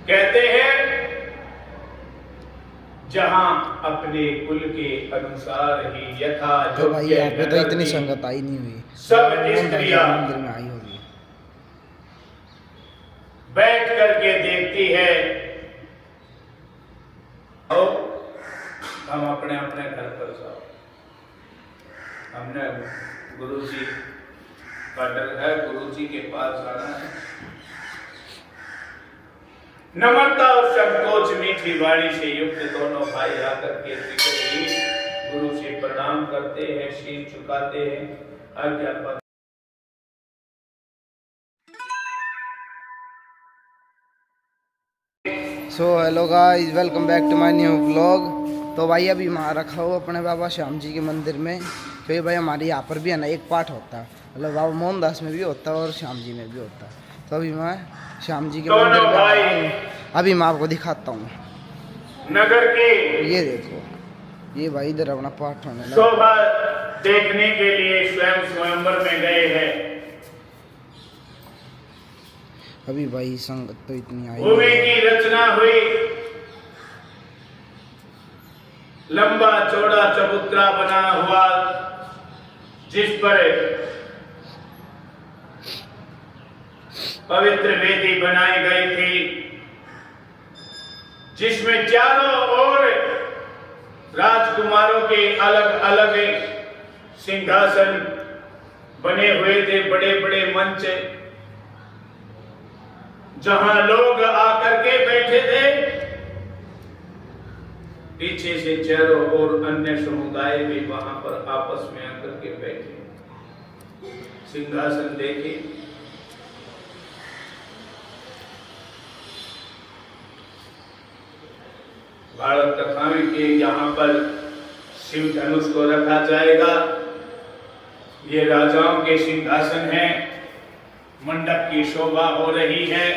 कहते हैं जहां अपने कुल के अनुसार ही यथा तो भाई यहाँ पे तो इतनी संगत आई नहीं हुई, सब स्त्रियां मंदिर में आई होगी। बैठ करके देखती है। और हम अपने अपने घर पर जाओ, हमने गुरु जी का डर है, गुरु जी के पास जाना है। नम्रता और संकोच मीठी वाणी से युक्त दोनों भाई आकर के गुरु से प्रणाम करते हैं, शीश झुकाते हैं, आज्ञा। So hello guys, welcome back to my new blog. तो भाई अभी वहाँ रखा हो अपने बाबा श्याम जी के मंदिर में। तो ये भाई हमारे यहाँ पर भी है ना एक पाठ होता है, मतलब बाबा मोहनदास में भी होता है और श्याम जी में भी होता है। तो अभी मैं श्याम जी के मंदिर में आया हूँ, अभी मैं आपको दिखाता हूँ नगर के। ये देखो, ये भाई इधर अपना पाठ होने लगा। शोभा देखने के लिए स्वयं स्वयंवर में गए हैं। अभी भाई संगत तो इतनी आई। भूमि की रचना हुई, लंबा चौड़ा चबूतरा बना हुआ, जिस पर पवित्र वेदी बनाई गई थी, जिसमें चारों ओर राजकुमारों के अलग अलग सिंहासन बने हुए थे, बड़े बड़े मंच जहां लोग आकर के बैठे थे। पीछे से चारों ओर अन्य समुदाय भी वहां पर आपस में आकर के बैठे, सिंहासन देखे। भारत कथा में कि यहाँ पर शिव धनुष को रखा जाएगा। ये राजाओं के सिंहासन हैं, मंडप की शोभा हो रही है।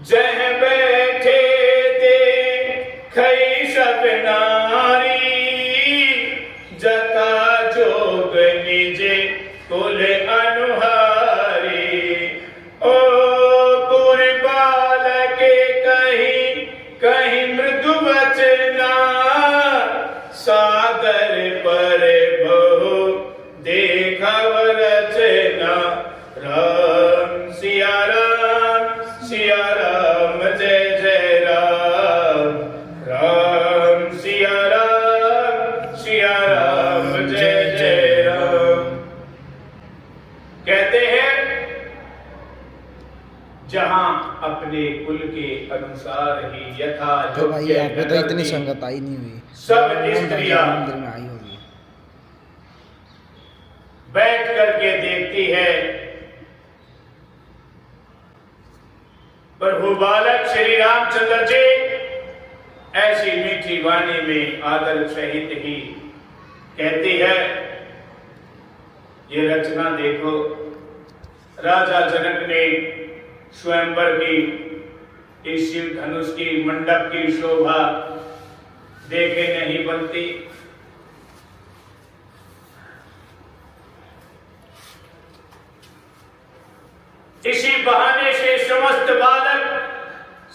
जह बैठे देखई सब नारी, जता जोग निजे कुल अनुहारी। ओ पूरी बालक कहीं कहीं मृदु वचना, सागर पर बहु देखव रचना। राम सिया राम, सिया राम जय जय राम। राम सिया राम, सिया राम जय जय राम। कहते हैं जहां अपने कुल के अनुसार ही यथा। तो भाई यहाँ पे तो इतनी संगत आई नहीं हुई, सब स्त्रियां मंदिर में आई होगी। बैठ करके देखती है। प्रभु बालक श्री रामचंद्र जी ऐसी मीठी वाणी में आदर सहित ही कहती है। ये रचना देखो, राजा जनक ने स्वयंवर की इस शिव धनुष की मंडप की शोभा देखे नहीं बनती। इसी बहाने से समस्त बालक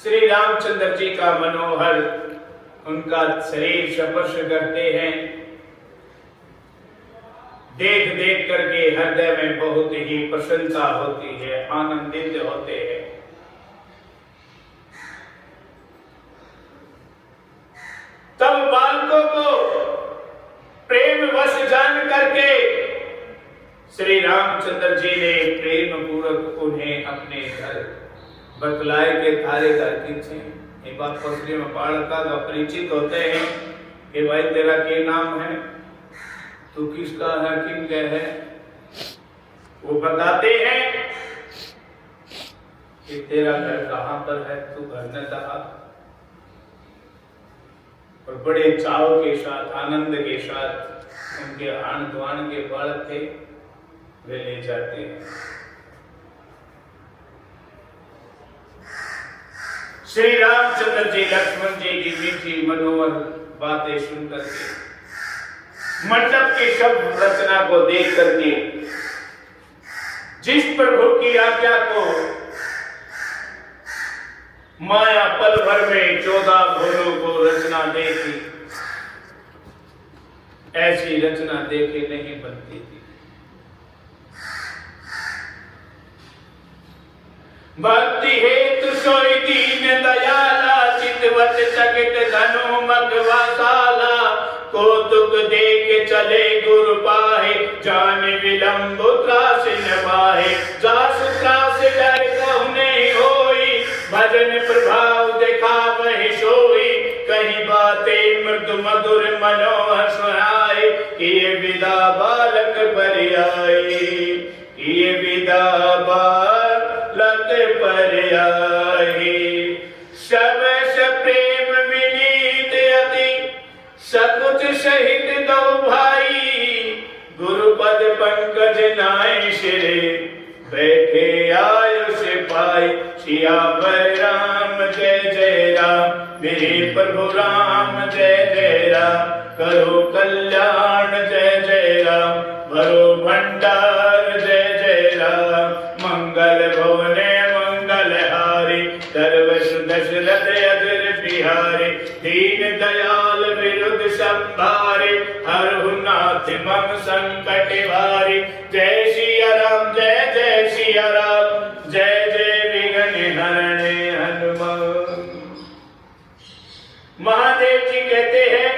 श्री रामचंद्र जी का मनोहर उनका शरीर स्पर्श करते हैं। देख देख करके हृदय में बहुत ही प्रसन्नता होती है, आनंदित होते हैं। तब बालकों को प्रेम वश जान करके श्री रामचंद्र जी ने प्रेम पूर्वक उन्हें अपने घर बतलाए के थारे घर पीछे। एक बात पसली में बालका का परिचित होते हैं कि भाई तेरा क्या नाम है, तू किसका है, किन के है। वो बताते हैं कि तेरा घर कहाँ पर है, तू घर न कहा। और बड़े चाव के साथ, आनंद के साथ उनके आन द्वान के बालक थे, वे ले जाते हैं। श्री रामचंद्र जी लक्ष्मण जी की मीठी मनोहर बातें सुनकर के मंडप की सब रचना को देख करके जिस प्रभु की आज्ञा को माया पल भर में 14 भुवनों को रचना देखी, ऐसी रचना देखे नहीं बनती थी। भक्ति हेतु सोई दीन दयाला, चितवत चकित धनु मगवासाला, कौतुक देख चले गुरु पाहे, जान विलंब त्रास नवाहे, जासु त्रास डर कहु नहीं होई, भजन प्रभाव देखा वही सोई, कहीं बातें मृदु मधुर मनोहर सुनाए, किए विदा बालक पर आए, किए विदा बालक पर आए। सब प्रेम विनीत अति सकुच सहित दो भाई, गुरुपद पंकज नाय सिरे, बैठे आयुष पाई, सियावर राम जय जय राम, मेरे प्रभु राम जय जय राम, करो कल्याण जय जय राम, भरो भंडार जय जय राम, मंगल भुवने मंगल हारी, सर्वसु दशरथ अजर बिहारी, दीन दयाल विरुद्ध संभारे, हरहु नाथ मम संकट हारी, जय सिया राम जय जय सिया राम, जय जय विघ्न हरणे हनुमान। महादेव जी कहते हैं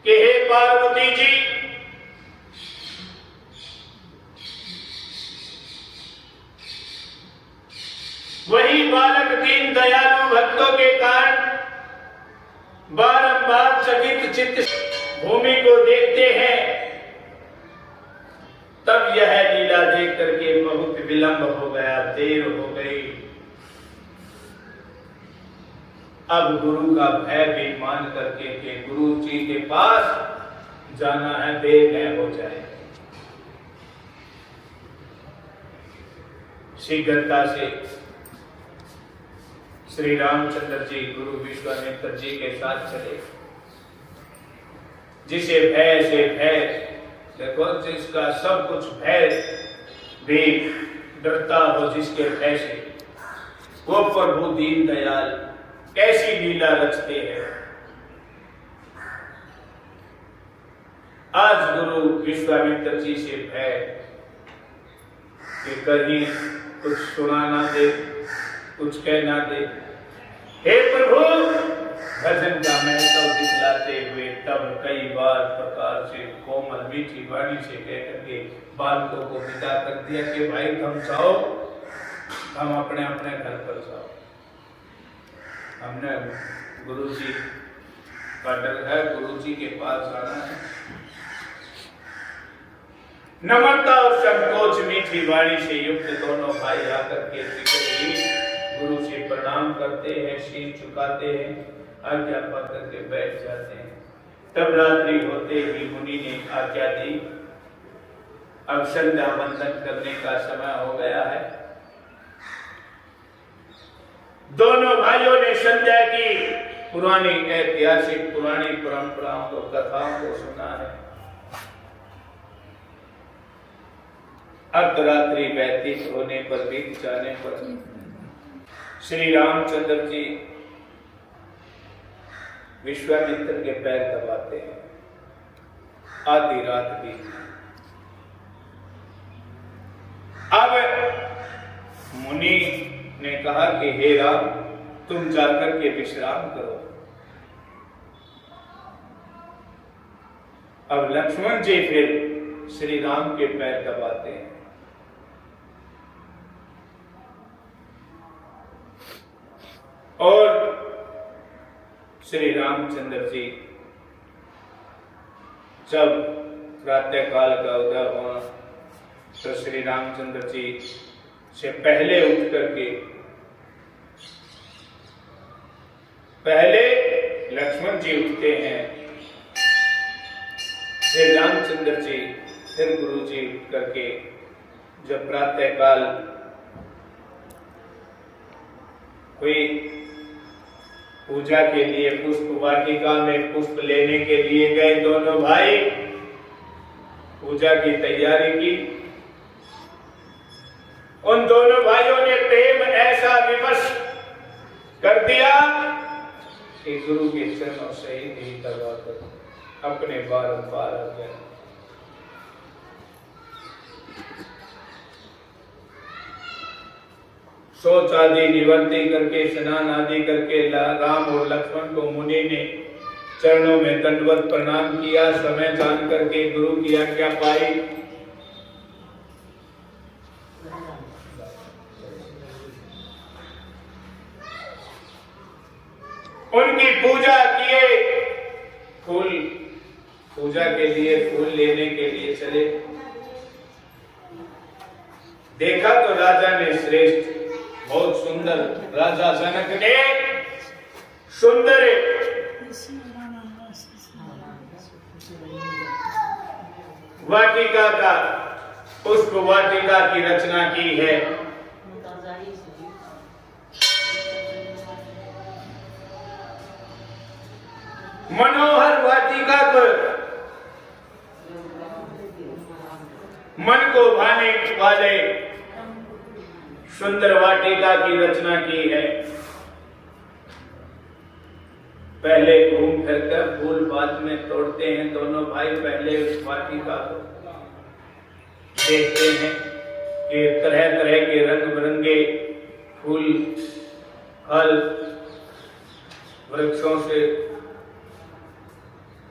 कि हे पार्वती जी, वही बालक दीन दयालु भक्तों के कारण बारंबार चकित चित्त भूमि को देखते हैं, तब यह लीला देख करके बहुत विलंब हो गया, देर हो गई। अब गुरु का भय भी मान करके के गुरु जी के पास जाना है, देर न हो जाए। शीघ्रता से श्री रामचंद्र जी गुरु विश्वामित्र जी के साथ चले। जिसे भय से भय, देखो जिसका सब कुछ भय भी डरता हो, जिसके भय से, वो प्रभु दीन दयाल कैसी लीला रचते हैं। आज गुरु विश्वामित्र जी से भय कि कहीं कुछ सुना ना दे, कुछ कह ना दे। हे प्रभु, भजन का महत्व दिखलाते हुए तब कई बार प्रकार से कोमल मीठी वाणी से कहकर के बालकों को विदा कर दिया कि भाई तुम जाओ, हम अपने अपने घर पर जाओ। हमने गुरु जी का डर है, गुरु जी के पास जाना है। नम्रता और संकोच मीठी वाणी से युक्त दोनों भाई आकर के गुरु से प्रणाम करते हैं, शीश झुकाते हैं, आज्ञा पा करके बैठ जाते हैं। तब रात्रि होते ही मुनि ने आज्ञा दी, अब संध्या वंदन करने का समय हो गया है। दोनों भाइयों ने संध्या की पुरानी ऐतिहासिक पुरानी परंपराओं को, कथाओं को सुना है। अर्धरात्रि व्यतीत होने पर, बीत जाने पर श्री रामचंद्र जी विश्वामित्र के पैर दबाते हैं। आधी रात बीत। अब मुनि ने कहा कि हे राम, तुम जाकर के विश्राम करो। अब लक्ष्मण जी फिर श्री राम के पैर दबाते हैं। और श्री रामचंद्र जी जब प्रातः काल का उदय हुआ तो श्री रामचंद्र जी से पहले उठ करके पहले लक्ष्मण जी उठते हैं, फिर रामचंद्र जी, फिर गुरु जी उठ करके जब प्रातः काल हुई पूजा के लिए पुष्प वाटिका में पुष्प लेने के लिए गए दोनों भाई। पूजा की तैयारी की। उन दोनों भाइयों ने प्रेम ऐसा विवश कर दिया कि गुरु के चरणों से ही दबाकर अपने बारंबार आ गया। शौच आदि निवृत्ति करके, स्नान आदि करके राम और लक्ष्मण को मुनि ने चरणों में दंडवत प्रणाम किया। समय जान करके गुरु की आज्ञा पाई। उनकी पूजा किए। फूल पूजा के लिए फूल लेने के लिए चले। देखा तो राजा ने श्रेष्ठ, बहुत सुंदर, राजा जनक ने सुंदर वाटिका का, पुष्प वाटिका की रचना की है। मनोहर वाटिका पर मन को भाने वाले सुंदर वाटिका की रचना की है। पहले घूम फिर कर फूल बाद में तोड़ते हैं दोनों भाई। पहले उस वाटिका को देखते हैं कि तरह तरह के रंग बिरंगे फूल, फल, वृक्षों से,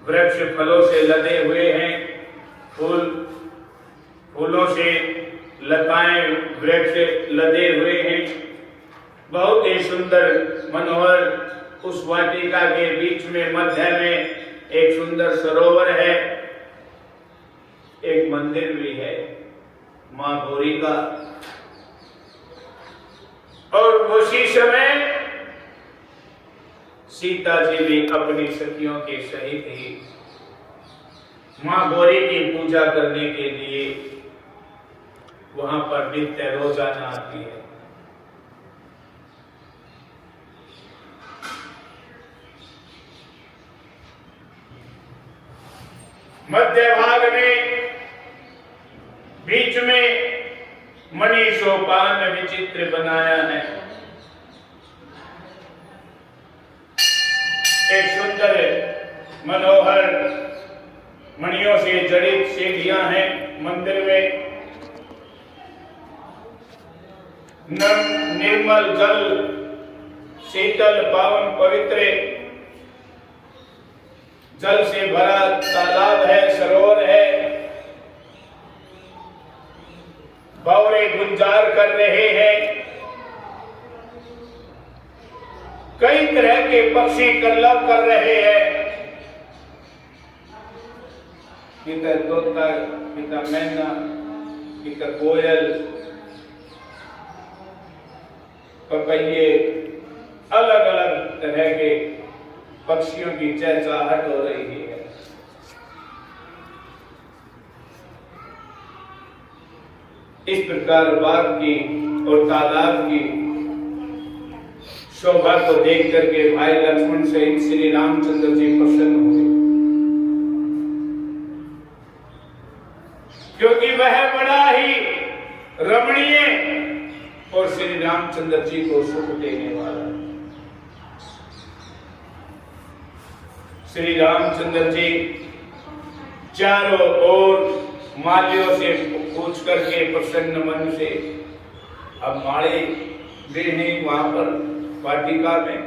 वृक्ष फलों से लदे हुए हैं। फूलों से लताएं वृक्ष लदे हुए हैं। बहुत ही सुंदर मनोहर। उस वाटिका के बीच में मध्य में एक सुंदर सरोवर है, एक मंदिर भी है मां गौरी का। और उसी समय सीता जी भी अपनी सखियों के सहित ही मां गौरी की पूजा करने के लिए वहां पर नित्य रोजाना आती है। मध्य भाग में बीच में मणि सोपान विचित्र बनाया है। एक सुंदर मनोहर मणियों से जड़ित सीढ़ियां हैं मंदिर में। निर्मल जल, शीतल पावन पवित्र जल से भरा तालाब है, सरोवर है। भंवरे गुंजार कर रहे हैं। कई तरह के पक्षी कलरव कर रहे हैं। किधर तोता, किधर मैना, किधर कोयल, पपैये, अलग अलग तरह के पक्षियों की चहचहाहट हो रही है। इस प्रकार बाग की और तालाब की शोभा को देख करके भाई लक्ष्मण सहित श्री रामचंद्र जी प्रसन्न हुए, क्योंकि वह बड़ा ही रमणीय और श्री रामचंद्र जी को सुख देने वाला। श्री रामचंद्र जी चारों ओर मालियों से पूछ करके प्रसन्न मन से, अब माले गृहिणी वहां पर वाटिका में,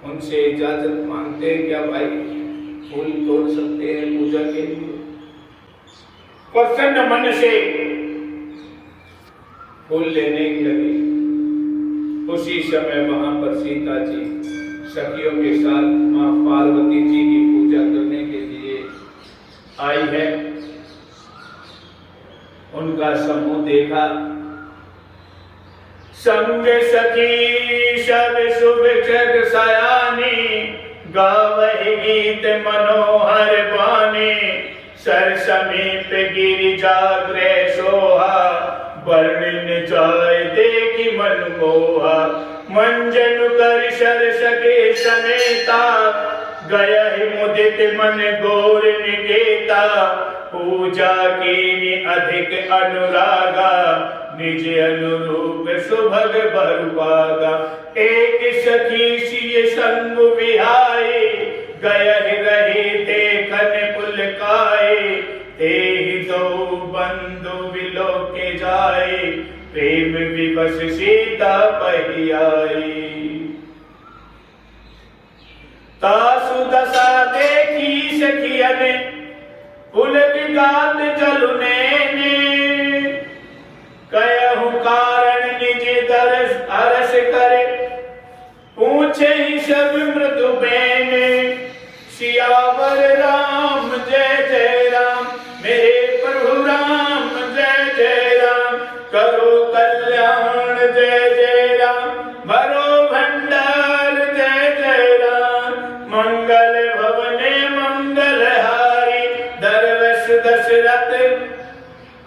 उनसे इजाजत मांगते हैं क्या भाई फूल तोड़ सकते हैं पूजा के लिए। प्रसन्न मन से फूल लेने लगे। उसी समय वहां पर सीता जी सखियों के साथ मां पार्वती जी की पूजा करने के लिए आई है। उनका समूह देखा। संग सखी सब शुभ जग सयानी, गावहि गीत मनोहर बानी। सर समीप गिरिजा गृह सोहा, वर्णन जाय देखि मन मोहा। मंजन कर सरस के समेता, गयहि मुदित मन गौर निकेता, पूजा कीनि अधिक अनुरागा, निज अनुरूप सुभग बरुभागा। एक सखी सिय संग विहाय, गयहि रही देखन पुलकाय, तेहि दो बंधु विलोके जाए, प्रेम विवश सीता पहि आई। तासु दशा देखी सखियन, पुलक गात जलु नैने, कयहु कारण निज दरस अरस करे, पूछे ही सब मृदु बैने। सियावर राम जय जय राम, मेरे प्रभु राम जय जय राम, करो कल्याण जय जय राम, भरो भंडार जय जय राम, मंगल भवने मंगलहारी, दरवश दशरथ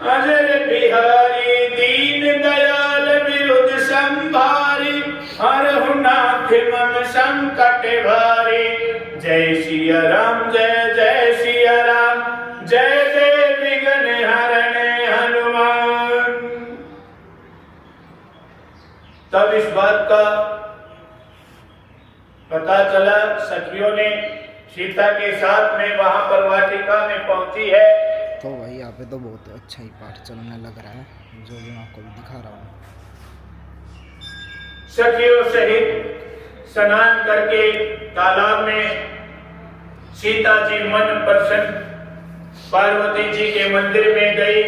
अजर बिहारी, दीन दयाल विरुद्ध संभारी, हरहु नाथ मम संकट भारी। जय सिया राम जय जय सिया राम, जय जय विघ्न हरणे हनुमान। तब इस बात का पता चला, सखियों ने सीता के साथ में वहां पर वाटिका में पहुंची है। तो भाई यहाँ पे तो बहुत अच्छा ही पाठ चलने लग रहा है, जो भी मैं आपको दिखा रहा हूँ। सखियों सहित स्नान करके तालाब में सीता जी मन प्रसन्न पार्वती जी के मंदिर में गई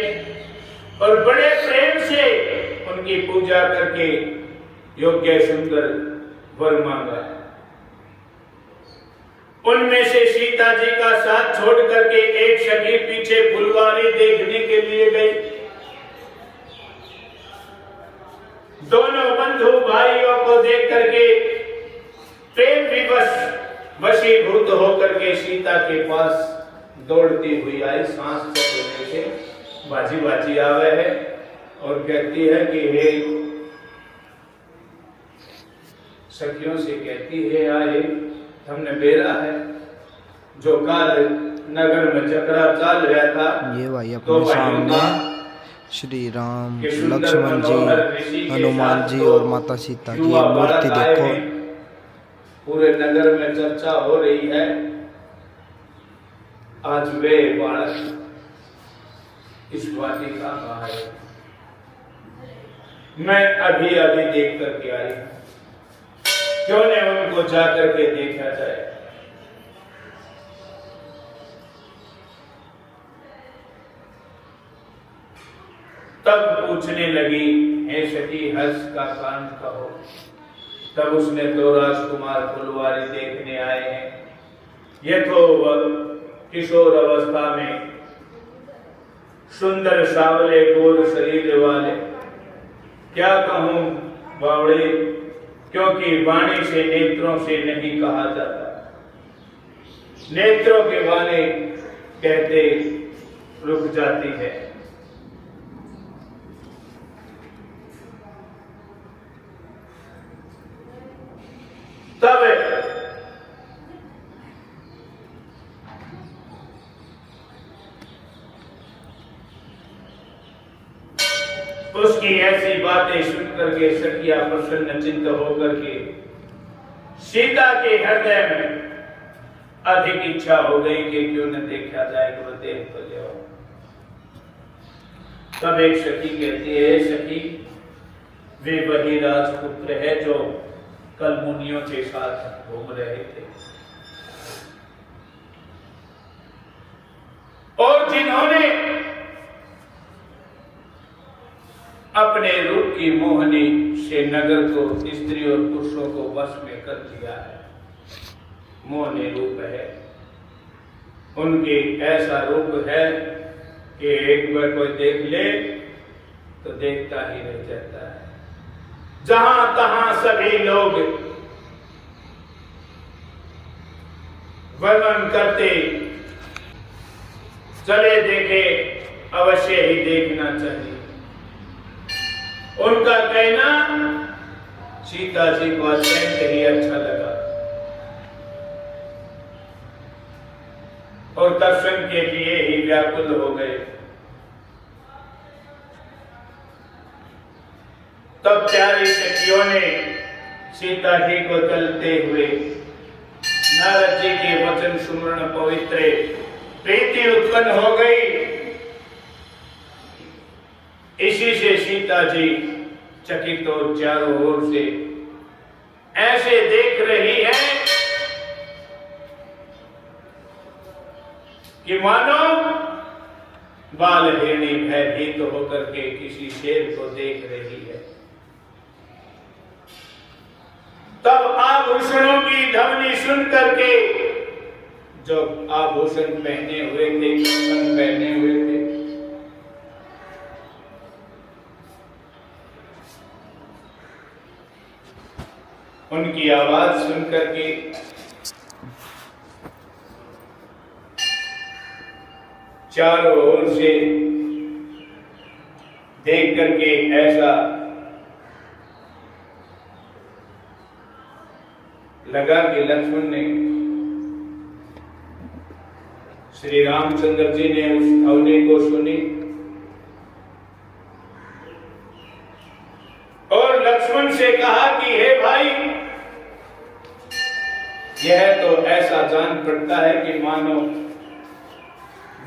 और बड़े प्रेम से उनकी पूजा करके योग्य सुंदर वर मांगा। उनमें से सीता जी का साथ छोड़ करके एक सखी पीछे फुलवारी देखने के लिए गई। दोनों बंधु भाइयों को देख करके प्रेम विवश वशीभूत होकर के सीता के पास दौड़ती हुई आई। सांस चलने से बाजी बाजी आवे है और कहती है कि हे सखियों से कहती है, आए हमने बेरा है जो काल नगर में चक्रा चल रहा था। ये भाई अपने सामने श्री राम, लक्ष्मण जी, हनुमान जी और माता सीता की मूर्ति देखो। पूरे नगर में चर्चा हो रही है। आज वे बालक इस वाटिका में आए, मैं अभी अभी देख करके आई, क्यों न उनको जाकर के देखा जाए। तब पूछने लगी, हे सखी हर्ष का कांड कहो। तब उसने तो राजकुमार फुलवारी देखने आए हैं। ये तो किशोर अवस्था में सुंदर सावले गोर शरीर वाले, क्या कहूं बावड़े, क्योंकि वाणी से नेत्रों से नहीं कहा जाता। नेत्रों के वाणी कहते रुक जाती है। तब उसकी ऐसी बातें सुन करके सखिया प्रसन्न चित्त होकर के सीता के हृदय में अधिक इच्छा हो गई कि क्यों न देखा जाए, तो देख तो ले। तब एक सखी कहती है, सखी वे वही राजपुत्र है जो कल मुनियों के साथ घूम रहे थे और जिन्होंने अपने रूप की मोहनी से नगर को, स्त्री और पुरुषों को वश में कर दिया है। मोहनी रूप है, उनके ऐसा रूप है कि एक बार कोई देख ले तो देखता ही रह जाता है। जहां तहां सभी लोग वर्णन करते चले, देखे अवश्य ही देखना चाहिए। उनका कहना सीता जी को अत्यंत ही अच्छा लगा और दर्शन के लिए ही व्याकुल हो गए। तब प्यारी सखियों ने सीता जी को चलते हुए नारद जी के वचन सुमरण पवित्र प्रीति उत्पन्न हो गई। इसी से सीता जी चकित और चारों ओर से ऐसे देख रही है कि मानो बाल हिरणी भयभीत होकर के किसी शेर को देख रही है। तब आभूषणों की ध्वनि सुन करके, जो आभूषण पहने हुए थे, कंगन पहने हुए थे, उनकी आवाज सुन करके चारों ओर से देख करके ऐसा लगा कि लक्ष्मण ने, श्री रामचंद्र जी ने उस ध्वनि को सुनी और लक्ष्मण से कहा कि हे भाई, यह तो ऐसा जान पड़ता है कि मानो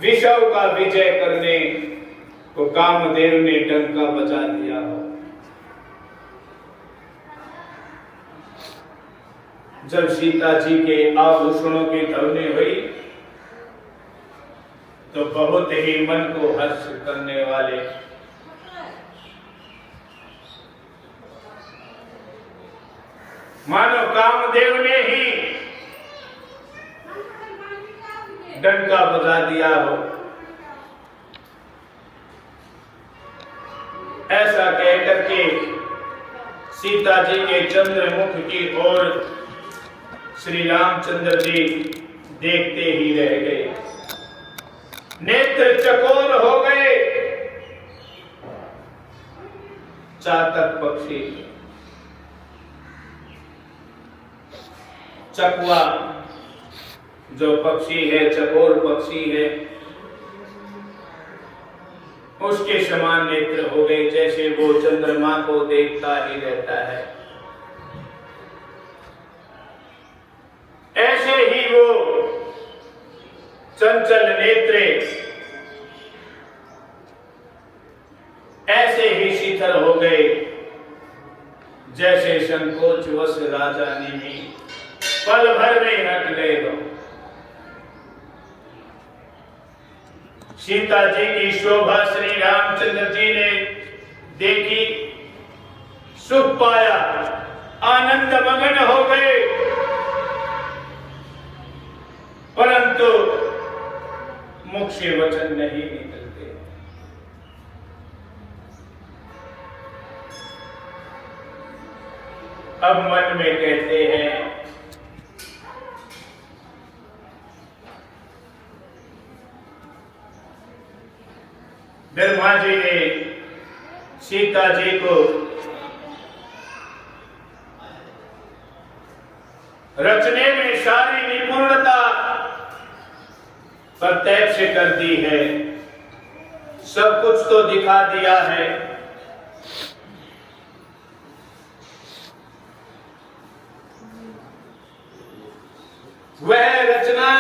विषव का विजय करने को कामदेव ने डंका बजा दिया हो। जब सीता जी के आभूषणों की ध्वनि हुई तो बहुत ही मन को हर्ष करने वाले मानो कामदेव ने ही डंका बजा दिया हो, ऐसा कहकर के सीता जी के चंद्रमुख की ओर श्री रामचंद्र जी देखते ही रह गए, नेत्र चकोर हो गए। चातक पक्षी, चकवा जो पक्षी है, चकोर पक्षी है, उसके समान नेत्र हो गए, जैसे वो चंद्रमा को देखता ही रहता है। ऐसे ही वो चंचल नेत्रे ऐसे ही शीतल हो गए, जैसे संकोच वश राजा ने पल भर में हट गए हो। सीता जी की शोभा श्री रामचंद्र जी ने देखी, सुख पाया, आनंद मगन हो गए, परंतु मुख से वचन नहीं निकलते। अब मन में कहते हैं, ब्रह्मा जी ने सीता जी को रचने में सारी निपुणता प्रत्यक्ष कर दी है, सब कुछ तो दिखा दिया है, वह रचना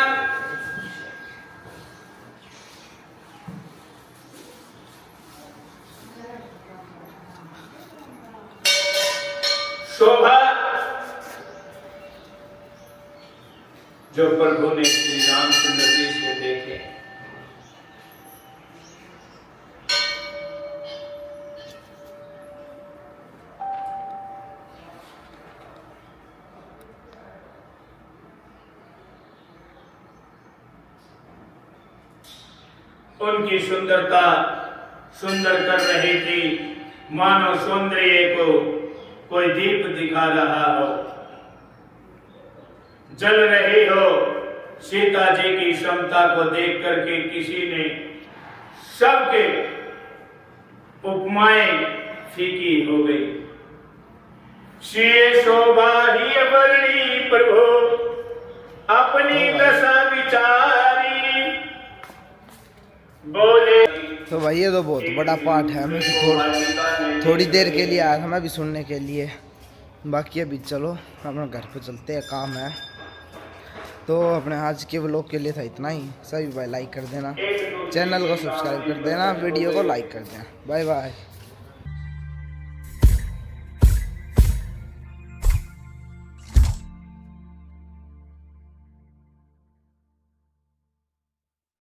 शोभा जो प्रभु ने श्री रामचंद्र जी से देखे, उनकी सुंदरता सुंदर कर रही थी, मानो सौंदर्य को कोई दीप दिखा रहा हो, जल रही हो। सीता जी की क्षमता को देख करके किसी ने सबके उपमाएं फीकी हो गई। श्री शोभा ही वर्णी प्रभु अपनी दशा विचारी बोले। तो भाई ये तो बहुत बड़ा पाठ है, मैं थोड़ी देर के लिए आया था मैं भी सुनने के लिए। बाकी अभी चलो अपने घर पे चलते हैं, काम है। तो अपने आज के व्लॉग के लिए था इतना ही। सभी भाई लाइक कर देना, चैनल को सब्सक्राइब कर देना, वीडियो को लाइक कर देना। Bye bye.